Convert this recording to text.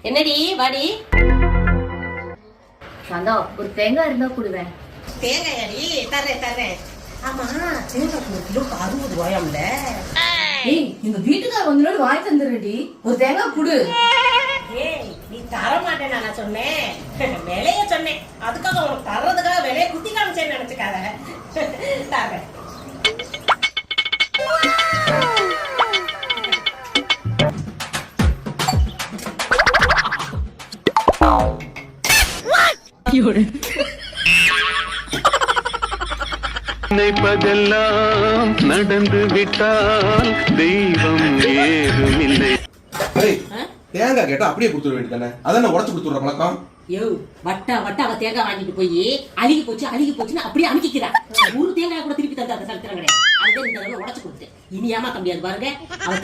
என்னடி வாடி. சந்தா ஒரு தேங்காய் இருந்தா கொடுவேன். தேங்காயாடி? தர்றேன். ஆமா தேங்காய் ஒரு கிலோக்கு 60 ரூபாயாம்ல. ஏய் எங்க வீட்டுக்கார வந்து வாங்கி தந்துடுறேன்டி, ஒரு தேங்காய் குடு. ஏய் நீ தர மாட்டேன் நான் சொன்னேன், விலைய சொன்னேன். அதுக்காக உனக்கு தர்றதுக்காக விலைய குத்தி காமிச்சேன்னு நினைச்சுக்காத. தர்றேன். நினைப்பதெல்லாம் நடந்து விட்டால் தெய்வம் ஏதுமில்லை. தேங்காய் கேட்டா அப்படியே கொடுத்துட வேண்டியதானே, அதான் உடச்சு கொடுத்துடுற பழக்கம். யோ வட்டா அவ தேங்காய் வாங்கிட்டு போய் அழுகி போச்சுன்னு அப்படியே அமுக்கிக்கிறா. ஒரு தேங்காய் கூட திருப்பி தந்தா சரித்திரம் கிடையாது. அதுதான் இந்த உடச்சு கொடுத்து இனி ஏமாத்த முடியாது பாருங்க. அவன்